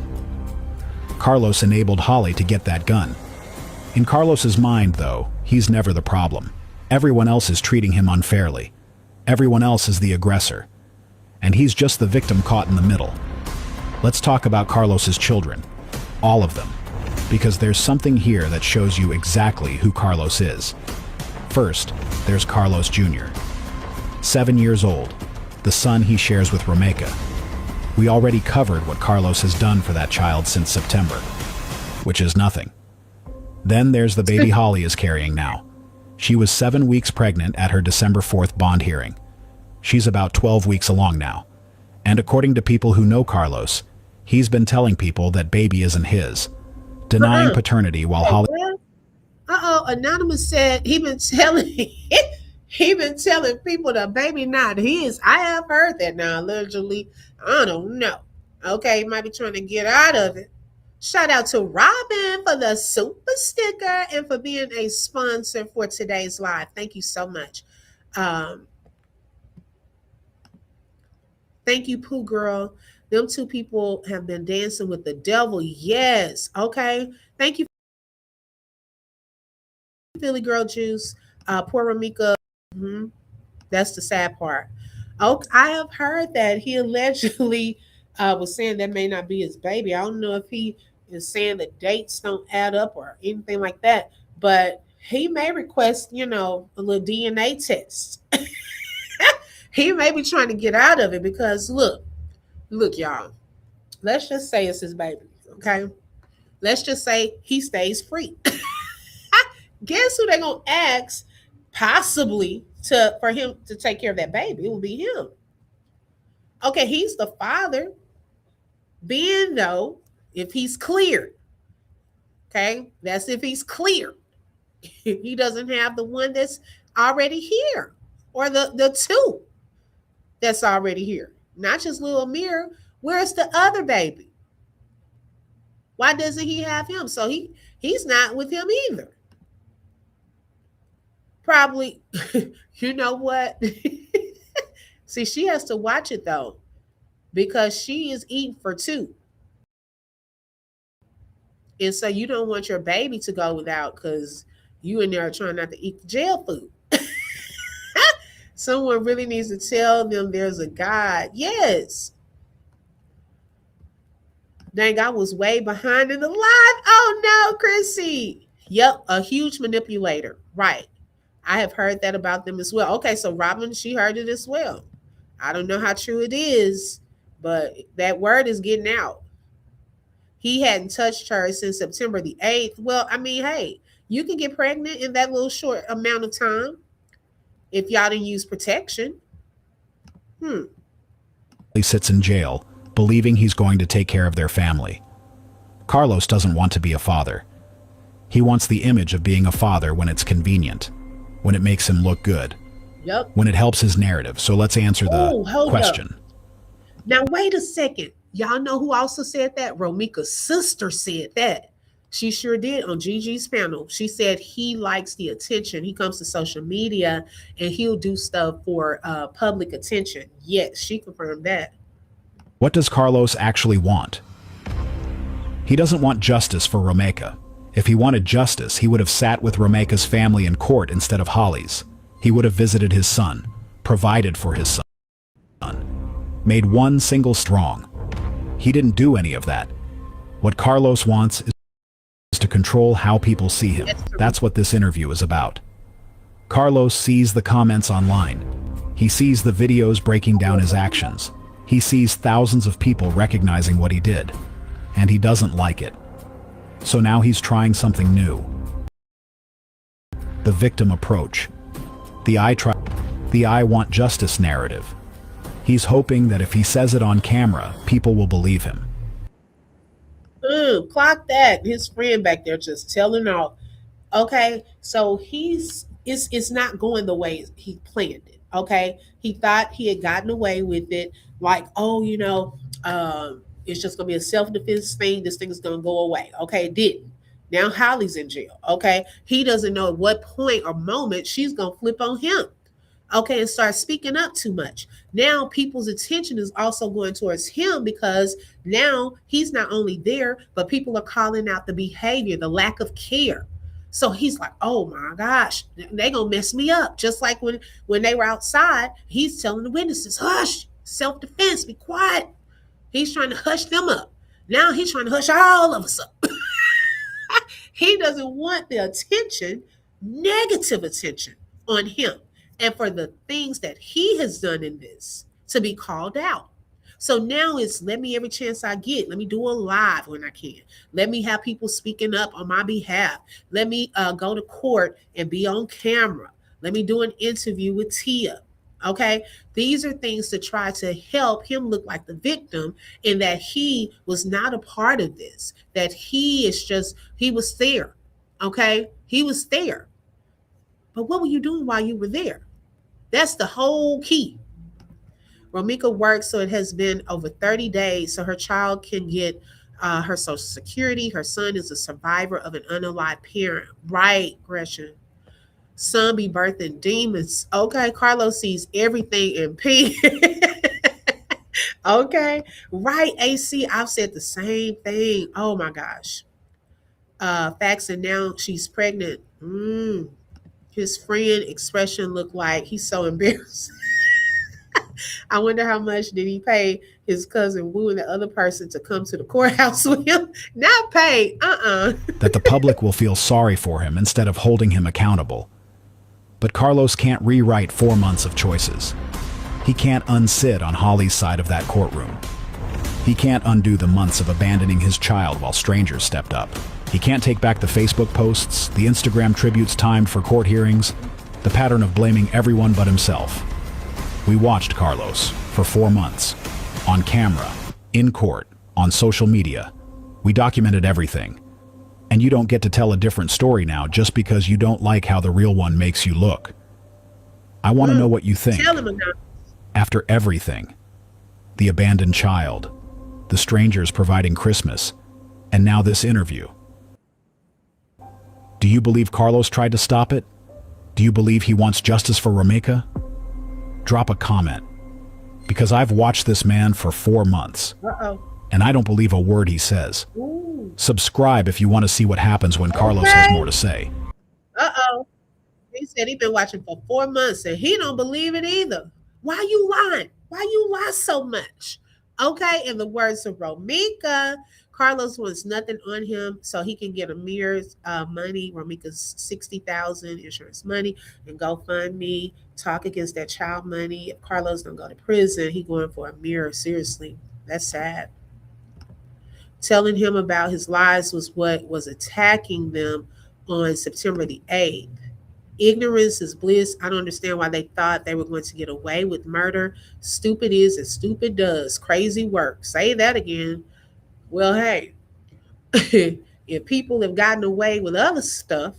Carlos enabled Holly to get that gun. In Carlos's mind, though, he's never the problem. Everyone else is treating him unfairly. Everyone else is the aggressor. And he's just the victim caught in the middle. Let's talk about Carlos's children. All of them. Because there's something here that shows you exactly who Carlos is. First, there's Carlos Jr., 7 years old, the son he shares with Romeca. We already covered what Carlos has done for that child since September, which is nothing. Then there's the baby Holly is carrying now. She was 7 weeks pregnant at her December 4th bond hearing. She's about 12 weeks along now. And according to people who know Carlos, he's been telling people that baby isn't his, denying paternity while Holly... Anonymous said he been telling people the baby not his. I have heard that now, allegedly. I don't know. Okay, he might be trying to get out of it. Shout out to Robin for the super sticker and for being a sponsor for today's live. Thank you so much. Thank you, Pooh Girl. Them two people have been dancing with the devil. Yes. Okay. Thank you, Philly Girl Juice. Poor Romeca. That's the sad part. Oh, I have heard that he allegedly was saying that may not be his baby. I don't know if he is saying the dates don't add up or anything like that, but he may request, a little DNA test. He may be trying to get out of it because look, y'all. Let's just say it's his baby, okay? Let's just say he stays free. Guess who they're gonna ask possibly for him to take care of that baby? It will be him. Okay, he's the father. Being though, if he's cleared, okay, that's if he's cleared. He doesn't have the one that's already here, or the two that's already here. Not just little Amir. Where's the other baby? Why doesn't he have him? So he's not with him either. Probably, you know what? See, she has to watch it though, because she is eating for two. And so you don't want your baby to go without because you in there trying not to eat the jail food. Someone really needs to tell them there's a God. Yes. Dang, I was way behind in the live. Oh no, Chrissy. Yep, a huge manipulator. Right. I have heard that about them as well. Okay, so Robin, she heard it as well. I don't know how true it is, but that word is getting out. He hadn't touched her since September the 8th. Well, I mean, hey, you can get pregnant in that little short amount of time if y'all didn't use protection. He sits in jail, believing he's going to take care of their family. Carlos doesn't want to be a father. He wants the image of being a father when it's convenient, when it makes him look good, Yep. when it helps his narrative. So let's answer the hold question. Now, wait a second. Y'all know who also said that? Romeca's sister said that. She sure did on Gigi's panel. She said he likes the attention. He comes to social media and he'll do stuff for public attention. Yes, she confirmed that. What does Carlos actually want? He doesn't want justice for Romeca. If he wanted justice, he would have sat with Romeca's family in court instead of Holly's. He would have visited his son, provided for his son, made one single strong. He didn't do any of that. What Carlos wants is to control how people see him. That's what this interview is about. Carlos sees the comments online. He sees the videos breaking down his actions. He sees thousands of people recognizing what he did, and he doesn't like it. So now he's trying something new. The victim approach. The I want justice narrative. He's hoping that if he says it on camera, people will believe him. Clock that. His friend back there just telling off. Okay, so it's not going the way he planned it. Okay, he thought he had gotten away with it, like, oh, it's just gonna be a self-defense thing. This thing is gonna go away. Okay, it didn't. Now Holly's in jail. Okay, he doesn't know at what point or moment she's gonna flip on him. Okay, and start speaking up too much. Now people's attention is also going towards him because now he's not only there, but people are calling out the behavior, the lack of care. So he's like, oh my gosh, they gonna mess me up. Just like when they were outside, he's telling the witnesses, hush, self-defense, be quiet. He's trying to hush them up. Now he's trying to hush all of us up. He doesn't want the attention, negative attention on him. And for the things that he has done in this to be called out. So now it's let me every chance I get. Let me do a live when I can. Let me have people speaking up on my behalf. Let me go to court and be on camera. Let me do an interview with Tia. Okay, these are things to try to help him look like the victim and that he was not a part of this, that he was there. Okay, he was there. But what were you doing while you were there? That's the whole key. Romeca works, so it has been over 30 days, so her child can get her Social Security. Her son is a survivor of an unalived parent. Right, Gresham. Son be birthing demons. Okay, Carlos sees everything in pink. Okay, right, AC. I've said the same thing. Oh my gosh. Facts, and now she's pregnant. His friend expression looked like he's so embarrassed. I wonder how much did he pay his cousin Wu and the other person to come to the courthouse with him? Not pay. That the public will feel sorry for him instead of holding him accountable. But Carlos can't rewrite 4 months of choices. He can't unsit on Holly's side of that courtroom. He can't undo the months of abandoning his child while strangers stepped up. He can't take back the Facebook posts, the Instagram tributes timed for court hearings, the pattern of blaming everyone but himself. We watched Carlos for 4 months, on camera, in court, on social media. We documented everything. And you don't get to tell a different story now just because you don't like how the real one makes you look. I want to know what you think. Tell him about. After everything, the abandoned child, the strangers providing Christmas, and now this interview. Do you believe Carlos tried to stop it? Do you believe he wants justice for Romeca? Drop a comment, because I've watched this man for 4 months, and I don't believe a word he says. Ooh. Subscribe if you want to see what happens when Carlos has more to say. He said he's been watching for 4 months, and he don't believe it either. Why you lying? Why you lie so much? Okay, in the words of Romeca, Carlos wants nothing on him so he can get Amir's money, Romeca's $60,000 insurance money, and GoFundMe, talk against that child money. If Carlos don't go to prison, he going for Amir. Seriously, that's sad. Telling him about his lies was what was attacking them on September the 8th. Ignorance is bliss. I don't understand why they thought they were going to get away with murder. Stupid is as stupid does. Crazy work. Say that again. Well, hey, if people have gotten away with other stuff,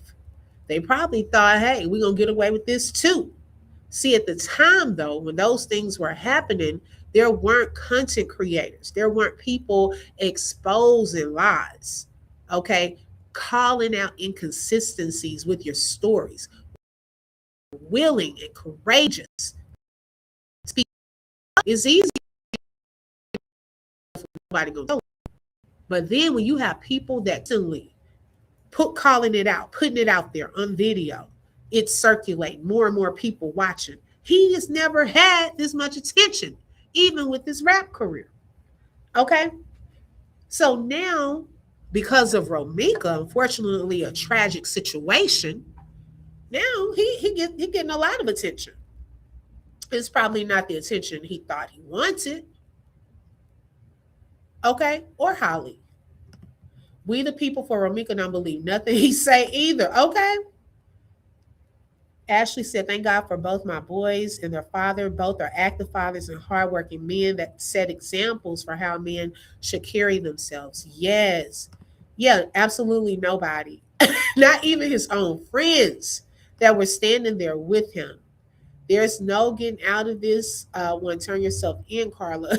they probably thought, hey, we're going to get away with this too. See, at the time, though, when those things were happening, there weren't content creators. There weren't people exposing lies. Okay? calling out inconsistencies with your stories, willing and courageous. Speak is easy. Nobody gonna know. But then when you have people that suddenly calling it out, putting it out there on video, it's circulating, more and more people watching. He has never had this much attention, even with his rap career. Okay. So now, because of Romeca, unfortunately, a tragic situation, now he getting a lot of attention. It's probably not the attention he thought he wanted. Okay, or Holly. We the people for Romeca don't believe nothing he say either. Okay. Ashley said, thank God for both my boys and their father. Both are active fathers and hardworking men that set examples for how men should carry themselves. Yes. Yeah, absolutely nobody. Not even his own friends that were standing there with him. There's no getting out of this one. Turn yourself in, Carla.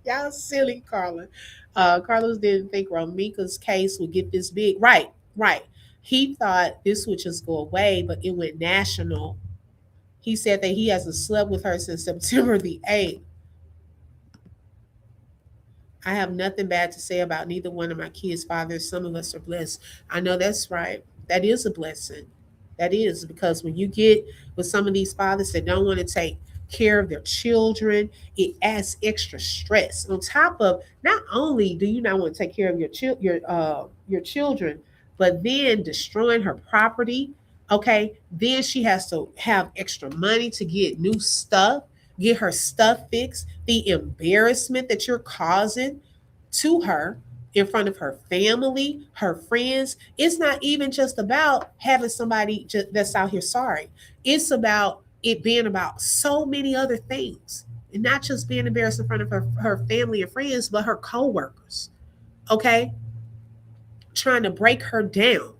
Y'all silly, Carla. Carlos didn't think Romeca's case would get this big. Right, right. He thought this would just go away, but it went national. He said that he hasn't slept with her since September the 8th. I have nothing bad to say about neither one of my kids' fathers. Some of us are blessed. I know that's right. That is a blessing. That is, because when you get with some of these fathers that don't want to take care of their children, it adds extra stress. On top of, not only do you not want to take care of your children, but then destroying her property. Okay, then she has to have extra money to get new stuff, get her stuff fixed. The embarrassment that you're causing to her in front of her family, her friends. It's not even just about having somebody that's out here sorry. It's about it being about so many other things. And not just being embarrassed in front of her family and friends, but her coworkers. Okay? Trying to break her down.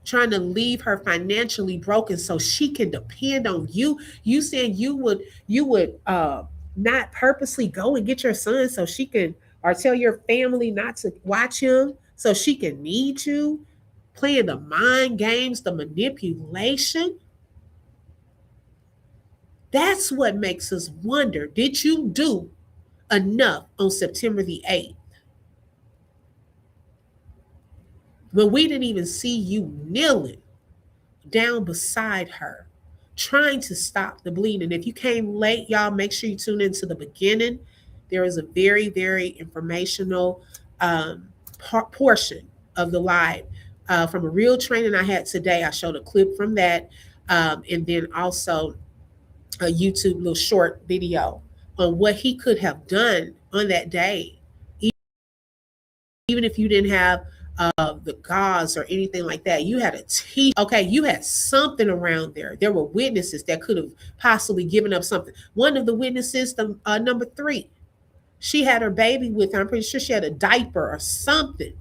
Trying to leave her financially broken so she can depend on you. You saying you would not purposely go and get your son so she can, or tell your family not to watch him so she can need you, playing the mind games, the manipulation. That's what makes us wonder, did you do enough on September the 8th? When we didn't even see you kneeling down beside her, trying to stop the bleeding. If you came late, y'all, make sure you tune into the beginning. There is a very, very informational portion of the live from a real training I had today. I showed a clip from that, and then also a YouTube little short video on what he could have done on that day, even if you didn't have the gauze or anything like that. You had a okay, you had something around there. There were witnesses that could have possibly given up something. One of the witnesses, the number 3, she had her baby with her. I'm pretty sure she had a diaper or something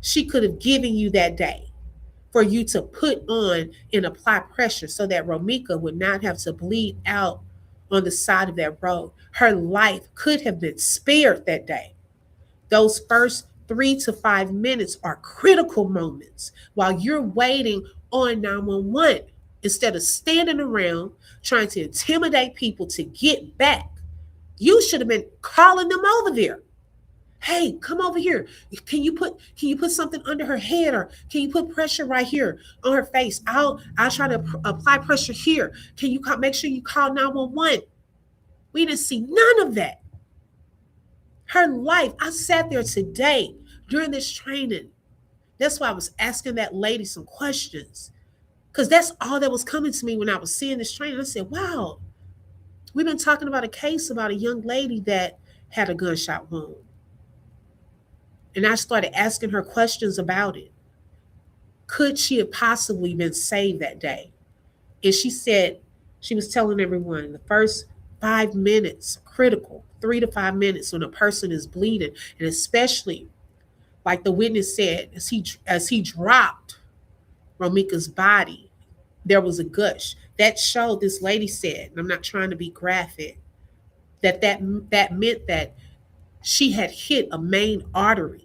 she could have given you that day for you to put on and apply pressure so that Romeca would not have to bleed out on the side of that road. Her life could have been spared that day. Those first 3 to 5 minutes are critical moments while you're waiting on 911. Instead of standing around trying to intimidate people to get back, you should have been calling them over there. Hey, come over here. Can you put something under her head, or can you put pressure right here on her face? I'll try to apply pressure here. Can you make sure you call 911? We didn't see none of that. Her life, I sat there today during this training. That's why I was asking that lady some questions, because that's all that was coming to me when I was seeing this training. I said, wow, we've been talking about a case about a young lady that had a gunshot wound. And I started asking her questions about it. Could she have possibly been saved that day? And she said, she was telling everyone the first 5 minutes, critical, 3 to 5 minutes when a person is bleeding. And especially, like the witness said, as he dropped Romeca's body, there was a gush. That showed, this lady said, and I'm not trying to be graphic, that meant that she had hit a main artery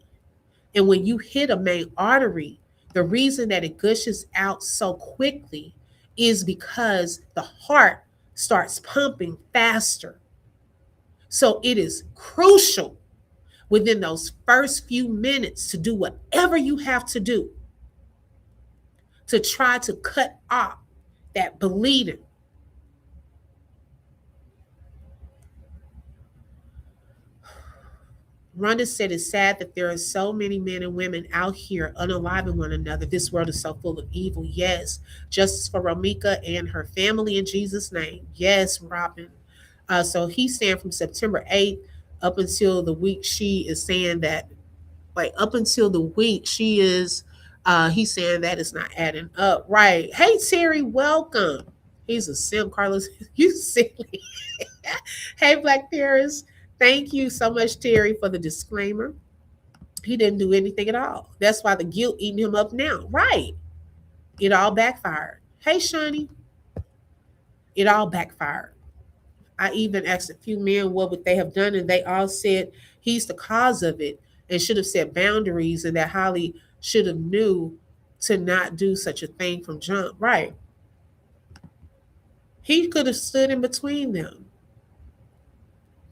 And when you hit a main artery, the reason that it gushes out so quickly is because the heart starts pumping faster. So it is crucial within those first few minutes to do whatever you have to do to try to cut off that bleeding. Rhonda said it's sad that there are so many men and women out here unaliving one another. This world is so full of evil. Yes. Justice for Romeca and her family in Jesus' name. Yes, Robin. So he's saying from September 8th up until the week she is saying that, like up until the week she is, he's saying that it's not adding up. Right. Hey, Terry, welcome. He's a simp, Carlos. You silly. Hey, Black Paris. Thank you so much, Terry, for the disclaimer. He didn't do anything at all. That's why the guilt eating him up now. Right. It all backfired. Hey, Shani. It all backfired. I even asked a few men what would they have done, and they all said he's the cause of it and should have set boundaries, and that Holly should have knew to not do such a thing from jump. Right. He could have stood in between them.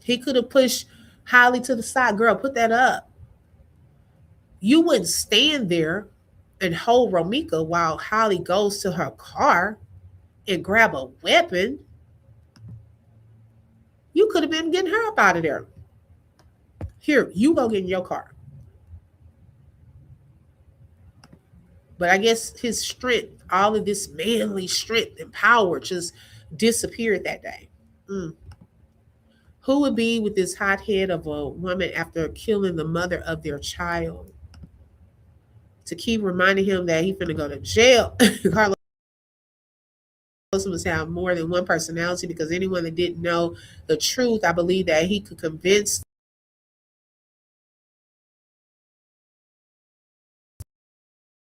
He could have pushed Holly to the side. Girl, put that up. You wouldn't stand there and hold Romeca while Holly goes to her car and grab a weapon. You could have been getting her up out of there. Here, you go get in your car. But I guess his strength, all of this manly strength and power just disappeared that day. Who would be with this hot head of a woman after killing the mother of their child? To keep reminding him that he's going to go to jail. Carlos must have more than one personality, because anyone that didn't know the truth, I believe that he could convince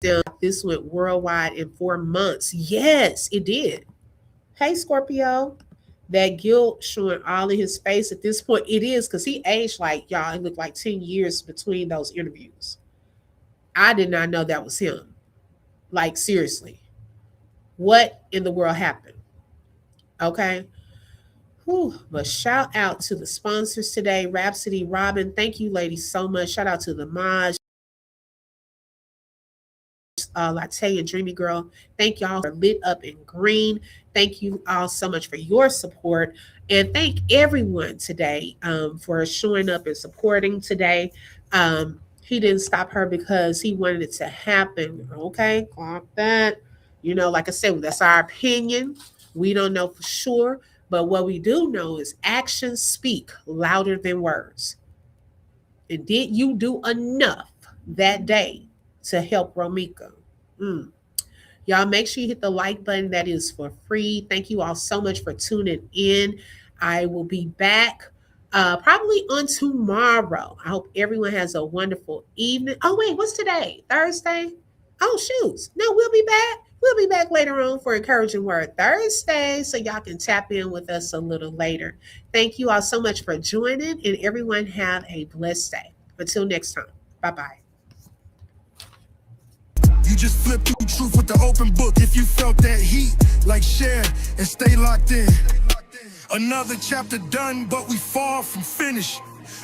them. This went worldwide in 4 months. Yes, it did. Hey, Scorpio. That guilt showing all in his face at this point. It is, because he aged like, y'all, it looked like 10 years between those interviews. I did not know that was him. Like, seriously. What in the world happened? Okay. Whew. But shout out to the sponsors today. Rhapsody, Robin, thank you ladies so much. Shout out to the Maj, Latte and Dreamy Girl. Thank y'all for Lit Up in Green. Thank you all so much for your support. And thank everyone today for showing up and supporting today. He didn't stop her because he wanted it to happen. Okay, clock that. You know, like I said, that's our opinion. We don't know for sure. But what we do know is actions speak louder than words. And did you do enough that day to help Romeca? Y'all make sure you hit the like button. That is for free. Thank you all so much for tuning in. I will be back probably on tomorrow. I hope everyone has a wonderful evening. Oh, wait, what's today? Thursday? Oh, shoots. No, we'll be back. We'll be back later on for Encouraging Word Thursday, so y'all can tap in with us a little later. Thank you all so much for joining, and everyone have a blessed day. Until next time. Bye-bye. You just flip through truth with the open book. If you felt that heat, like share and stay locked in. Another chapter done, but we far from finished.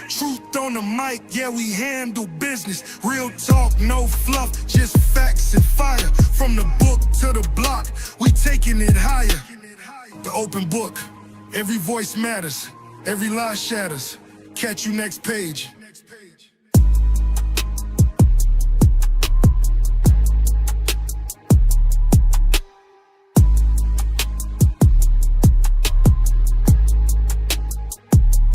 Truth on the mic, yeah, we handle business. Real talk, no fluff, just facts and fire. From the book to the block, we taking it higher. The open book, every voice matters, every lie shatters. Catch you next page.